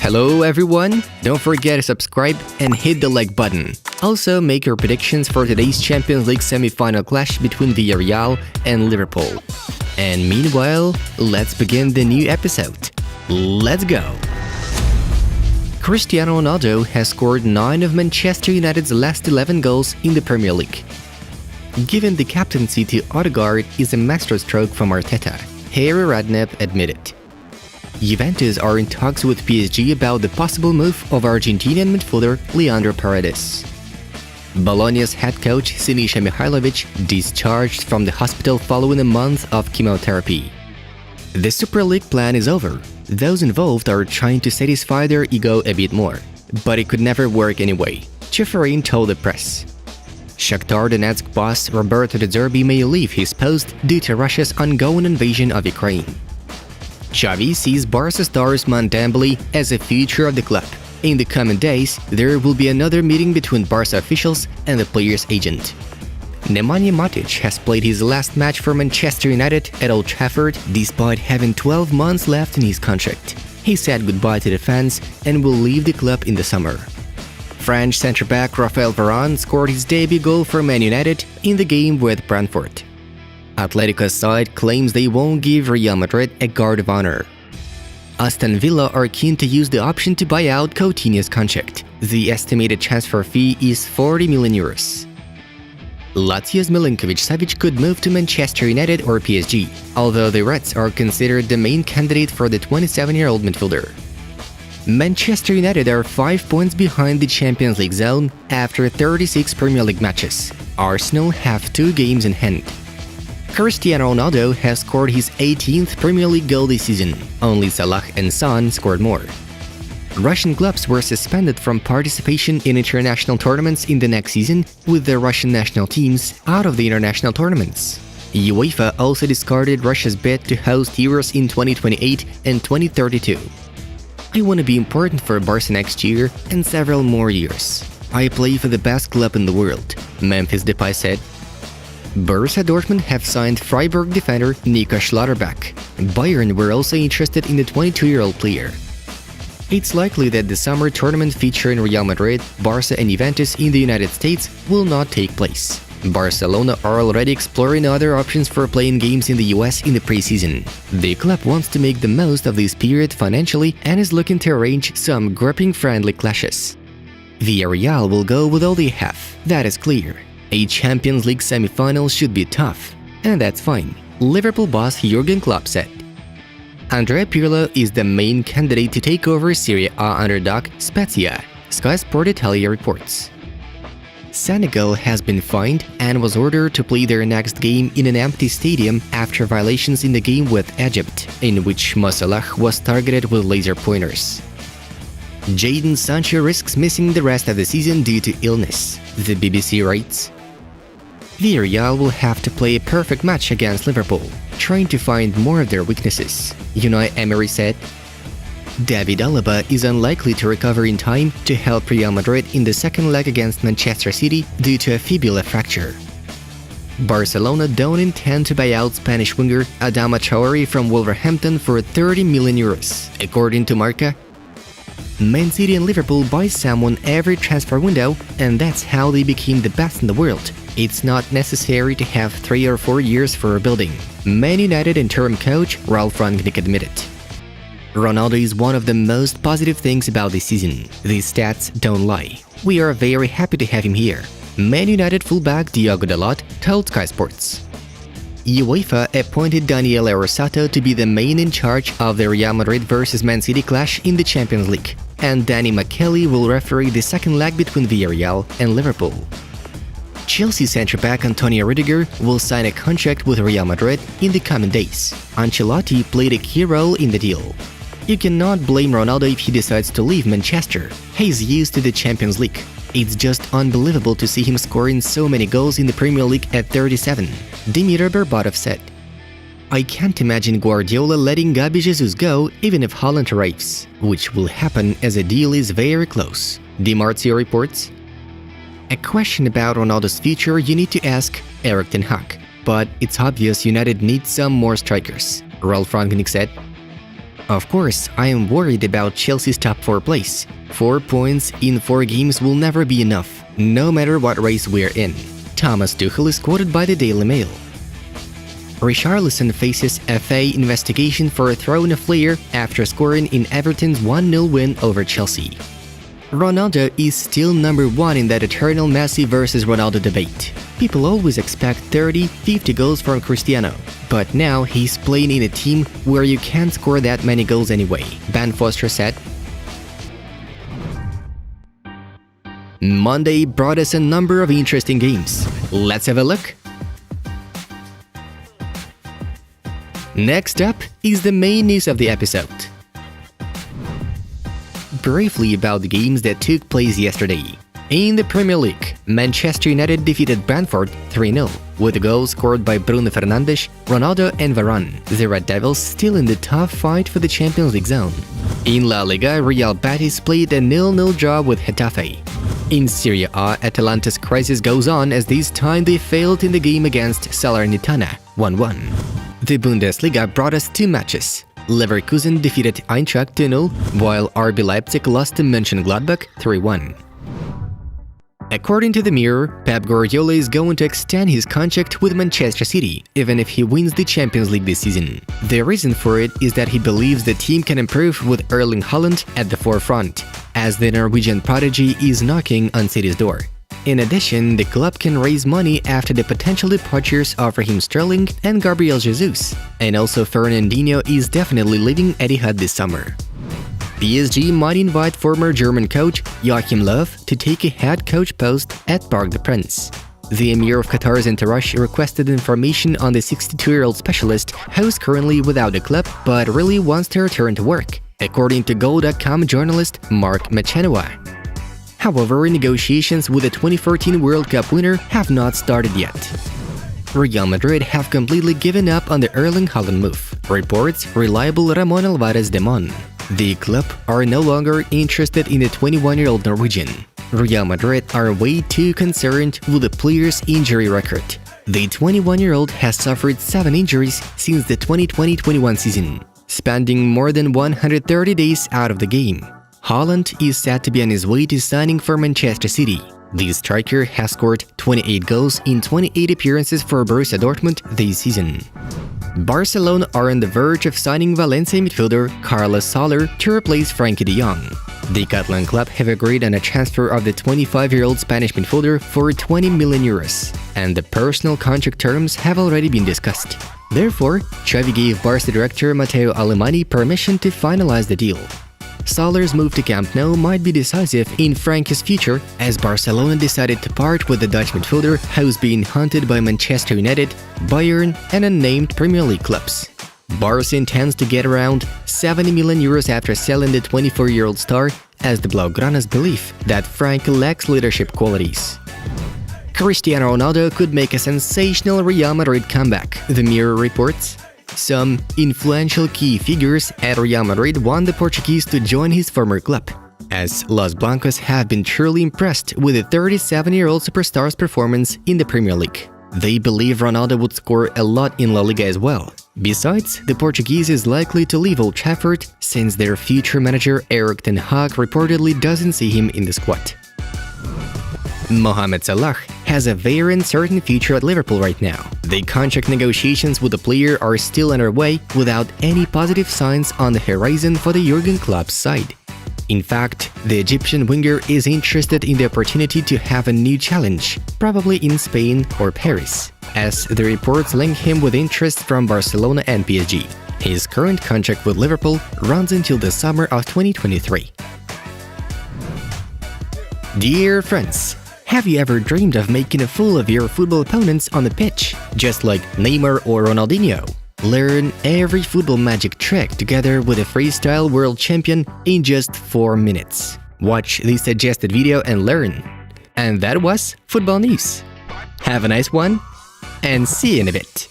Hello everyone! Don't forget to subscribe and hit the like button. Also, make your predictions for today's Champions League semi-final clash between Villarreal and Liverpool. And meanwhile, let's begin the new episode. Let's go! Cristiano Ronaldo has scored 9 of Manchester United's last 11 goals in the Premier League. Given the captaincy to Odegaard is a masterstroke from Arteta, Harry Redknapp admitted. Juventus are in talks with PSG about the possible move of Argentinian midfielder Leandro Paredes. Bologna's head coach Sinisa Mihajlovic discharged from the hospital following a month of chemotherapy. The Super League plan is over. Those involved are trying to satisfy their ego a bit more, but it could never work anyway, Ceferin told the press. Shakhtar Donetsk boss Roberto De Zerbi may leave his post due to Russia's ongoing invasion of Ukraine. Xavi sees Barca star Ousmane Dembele as a future of the club. In the coming days, there will be another meeting between Barca officials and the player's agent. Nemanja Matic has played his last match for Manchester United at Old Trafford despite having 12 months left in his contract. He said goodbye to the fans and will leave the club in the summer. French centre-back Raphael Varane scored his debut goal for Man United in the game with Brentford. Atletico's side claims they won't give Real Madrid a guard of honor. Aston Villa are keen to use the option to buy out Coutinho's contract. The estimated transfer fee is 40 million euros. Lazio's Milinkovic-Savic could move to Manchester United or PSG, although the Reds are considered the main candidate for the 27-year-old midfielder. Manchester United are 5 points behind the Champions League zone after 36 Premier League matches. Arsenal have 2 games in hand. Cristiano Ronaldo has scored his 18th Premier League goal this season. Only Salah and Son scored more. Russian clubs were suspended from participation in international tournaments in the next season, with the Russian national teams out of the international tournaments. UEFA also discarded Russia's bid to host Euros in 2028 and 2032. I want to be important for Barca next year and several more years. I play for the best club in the world, Memphis Depay said. Borussia Dortmund have signed Freiburg defender Nico Schlotterbeck. Bayern were also interested in the 22-year-old player. It's likely that the summer tournament featuring Real Madrid, Barca and Juventus in the United States will not take place. Barcelona are already exploring other options for playing games in the US in the preseason. The club wants to make the most of this period financially and is looking to arrange some gripping-friendly clashes. Villarreal will go with all they have, that is clear. A Champions League semi-final should be tough, and that's fine, Liverpool boss Jurgen Klopp said. Andrea Pirlo is the main candidate to take over Serie A underdog Spezia, Sky Sport Italia reports. Senegal has been fined and was ordered to play their next game in an empty stadium after violations in the game with Egypt, in which Mo Salah was targeted with laser pointers. Jadon Sancho risks missing the rest of the season due to illness, the BBC writes. Villarreal will have to play a perfect match against Liverpool, trying to find more of their weaknesses, Unai Emery said. David Alaba is unlikely to recover in time to help Real Madrid in the second leg against Manchester City due to a fibula fracture. Barcelona don't intend to buy out Spanish winger Adama Traoré from Wolverhampton for 30 million euros, according to Marca. Man City and Liverpool buy someone every transfer window, and that's how they became the best in the world. It's not necessary to have 3 or 4 years for rebuilding, Man United interim coach Ralf Rangnick admitted. Ronaldo is one of the most positive things about this season. These stats don't lie. We are very happy to have him here, Man United fullback Diogo Dalot told Sky Sports. UEFA appointed Daniele Rossato to be the man in charge of the Real Madrid vs Man City clash in the Champions League, and Danny McKelly will referee the second leg between Villarreal and Liverpool. Chelsea centre-back Antonio Rudiger will sign a contract with Real Madrid in the coming days. Ancelotti played a key role in the deal. You cannot blame Ronaldo if he decides to leave Manchester. He's used to the Champions League. It's just unbelievable to see him scoring so many goals in the Premier League at 37, Dimitar Berbatov said. I can't imagine Guardiola letting Gabi Jesus go even if Haaland arrives, which will happen as a deal is very close, Di Marzio reports. A question about Ronaldo's future you need to ask Erik ten Hag, but it's obvious United needs some more strikers, Ralf Rangnick said. Of course, I am worried about Chelsea's top 4 place. 4 points in 4 games will never be enough, no matter what race we're in. Thomas Tuchel is quoted by the Daily Mail. Richarlison faces FA investigation for throwing a flare after scoring in Everton's 1-0 win over Chelsea. Ronaldo is still number 1 in that eternal Messi versus Ronaldo debate. People always expect 30, 50 goals from Cristiano, but now he's playing in a team where you can't score that many goals anyway, Ben Foster said. Monday brought us a number of interesting games. Let's have a look. Next up is the main news of the episode. Briefly about the games that took place yesterday. In the Premier League, Manchester United defeated Brentford 3-0, with a goal scored by Bruno Fernandes, Ronaldo and Varane. The Red Devils still in the tough fight for the Champions League zone. In La Liga, Real Betis played a 0-0 draw with Getafe. In Serie A, Atalanta's crisis goes on as this time they failed in the game against Salernitana 1-1. The Bundesliga brought us 2 matches. Leverkusen defeated Eintracht 2-0, while RB Leipzig lost to Mönchengladbach 3-1. According to the Mirror, Pep Guardiola is going to extend his contract with Manchester City, even if he wins the Champions League this season. The reason for it is that he believes the team can improve with Erling Haaland at the forefront, as the Norwegian prodigy is knocking on City's door. In addition, the club can raise money after the potential departures of Raheem Sterling and Gabriel Jesus, and also Fernandinho is definitely leaving Etihad this summer. PSG might invite former German coach Joachim Löw to take a head coach post at Parc des Princes. The Emir of Qatar's entourage requested information on the 62-year-old specialist who's currently without a club but really wants to return to work, according to Goal.com journalist Mark Machenoa. However, negotiations with the 2014 World Cup winner have not started yet. Real Madrid have completely given up on the Erling Haaland move, reports reliable Ramon Alvarez de Mon. The club are no longer interested in the 21-year-old Norwegian. Real Madrid are way too concerned with the player's injury record. The 21-year-old has suffered 7 injuries since the 2020-21 season, spending more than 130 days out of the game. Haaland is said to be on his way to signing for Manchester City. The striker has scored 28 goals in 28 appearances for Borussia Dortmund this season. Barcelona are on the verge of signing Valencia midfielder Carlos Soler to replace Frankie de Jong. The Catalan club have agreed on a transfer of the 25-year-old Spanish midfielder for 20 million euros, and the personal contract terms have already been discussed. Therefore, Xavi gave Barca director Matteo Alemany permission to finalize the deal. Soler's move to Camp Nou might be decisive in Frankie's future, as Barcelona decided to part with the Dutch midfielder who's being hunted by Manchester United, Bayern and unnamed Premier League clubs. Barca intends to get around 70 million euros after selling the 24-year-old star, as the Blaugranas believe that Frankie lacks leadership qualities. Cristiano Ronaldo could make a sensational Real Madrid comeback, the Mirror reports. Some influential key figures at Real Madrid want the Portuguese to join his former club, as Los Blancos have been truly impressed with the 37-year-old superstar's performance in the Premier League. They believe Ronaldo would score a lot in La Liga as well. Besides, the Portuguese is likely to leave Old Trafford since their future manager Erik ten Hag reportedly doesn't see him in the squad. Mohamed Salah has a very uncertain future at Liverpool right now. The contract negotiations with the player are still underway without any positive signs on the horizon for the Jurgen Klopp's side. In fact, the Egyptian winger is interested in the opportunity to have a new challenge, probably in Spain or Paris, as the reports link him with interest from Barcelona and PSG. His current contract with Liverpool runs until the summer of 2023. Dear friends, have you ever dreamed of making a fool of your football opponents on the pitch, just like Neymar or Ronaldinho? Learn every football magic trick together with a freestyle world champion in just 4 minutes. Watch the suggested video and learn. And that was Football News. Have a nice one, and see you in a bit.